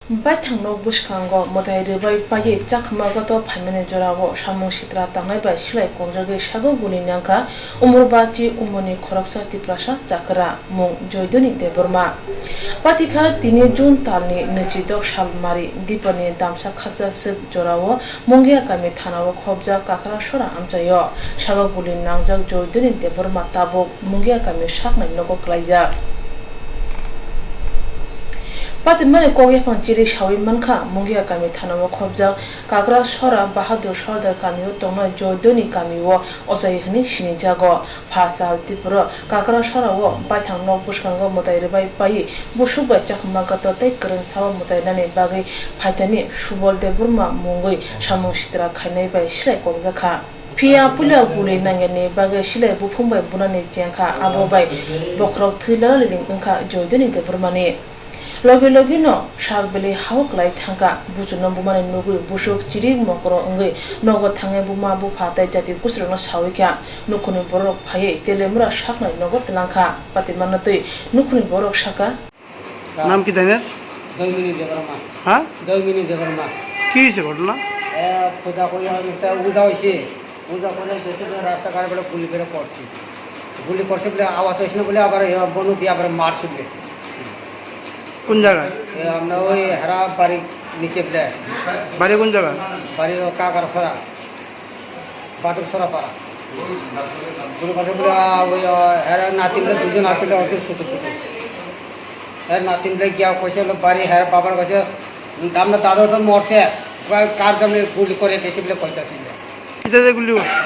Baitangno Bushkango, Motai Paye, Jakmagato, Pamene Joravo, Shamu Shitra, Tanai by Shilai Konjage, Shago Gulinyanka, Umurbachi, Umoni Koroksa Tiprasha, Jakara, Mung, Joyduni de Burma. Patika, Dini Jun Talni, Nuchidok Shalmari, Dipani, Damsa Kasa Sip Joravo, Mungia Kami Tanawa Kobja, Kakara Shora Amjayo, Shago Gulin Nangjak, Joyduni de Burma Tabo, Mungia Kami Shakna Nogo Klaja. But the money go up on Jiri Shawi Manka, Mungia Kami Tanawa Kobja, Kagra Shora, Bahadur Shoulder Kamio, Dono, Joy Doni Kamiwo, Osayhini Shinijago, Pasa, Dipro, Kagra Shora, Baitang no Bushkango, Motai Pai, Bushuba, Jakmagato, take Grand Sawa Motainani Bagi, Paitani, Shubol de Burma, Mungui, Shamu Shitra, Kane by Shrek of Zaka. Pia Pula Guli Nangani, Baga Shile, Bupumba, Bunani Janka, Abobai, Bokro, Tila, Linka, Joy Doni de Burmani. Logino, Shalbeli, Hawk like Tanka, Busu Nombuman and Nugu, Bushuk, Chiri, Mokro, Ungi, Nogo Tanga Buma Bupata, Jati Kusrano Sawika, Nukuni Borok Paye, Telemura Shakna, Nogot Lanka, Patimanate, Nukuni Borok Shaka. নাম কি জানেন? দলমিনি দেবরমা হ্যাঁ দলমিনি দেবরমা কি হয়েছে ঘটনা? পূজা করে একটা পূজা হয়েছে পূজা করে দেশে রাস্তাঘাট বলে গুলি করে করছি গুলি করছে বলে আওয়াজ হয়েছে না বলে আবার বনু দিয়ে আবার মারছে বলে কোন জায়গায়? আমরা ওই হেরা বাড়ি নিচে বলে বাড়ি কোন জায়গা? বাড়ি কাকার সরা বাটুর সরা পাড়া গুলি করছে বলে ওই হেরা নাতি বলে দুজন আসলে ওদের ছোটো ছোটো হ্যাঁ নাতি বলে গিয়া কইছে বাড়ি হ্যাঁ বাবার কাছে আপনার দাদা তো মরছে কার জন্য গুলি করে গেছে বলে কইতাছি কিতাতে গুলি করছে?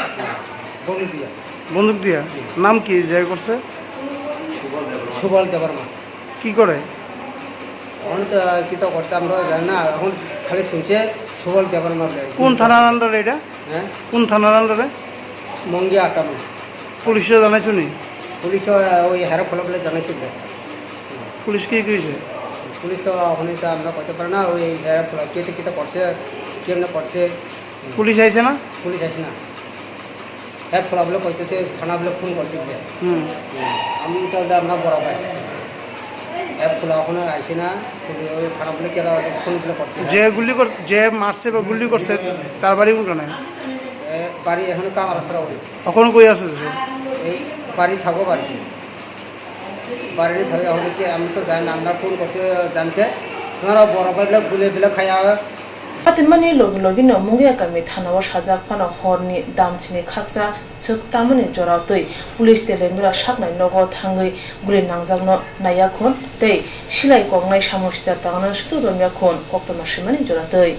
বনু দিয়া বন্দুক দিয়া? নাম কি জায়গা করছে? সুবল দেবর্মা কি করে? এখন তো কি তো করতে আমরা জানি না এখন খালি শুনছে সুবল দেবর্মা বলে কোন থানার আন্ডারে এটা? হ্যাঁ কোন থানার আন্ডারে? মঙ্গিয়া আকামে পুলিশে জানাইছো নি? পুলিশ ওই হেরো ফলো বলে জানাইছিল পুলিশ কি কইছে? পুলিশ তো ওখানে তো আমরা করতে পারি না ওই হেরো ফলো কে তো করছে কেমনে করছে পুলিশ আইছে না? পুলিশ আসে না হের ফলো বলে কইতেছে থানা বলে ফোন করছে বলে আমি তো আমরা বড় ভাই হের ফলো ওখানে আসে না ওই থানা বলে কে ফোন বলে করছে যে মারছে বা গুলি করছে তার বাড়ি কোনখানে? বাড়ি এখন কামার আসরা ওই এখন কই আছে সে? এই বাড়ি থাকো বাড়িতে বাড়িতে থাকে এখন কি আমি তো জানি না আমরা ফোন করছে জানছে তোমার বড় ভাইগুলো গুলে বিলে খাইয়া Patimani Logino, Mungia Kami Tanawa Shazak Pana Horni, Damchini Kaksa, Suk Tamani Joratoi, Police Telemura Shakna Nogo Tangi, Gulin Nangzagno, Nayakon, Day, Shilai Kongai Shamushta Tana Studomia Kon, Oktomashimani Joratoi.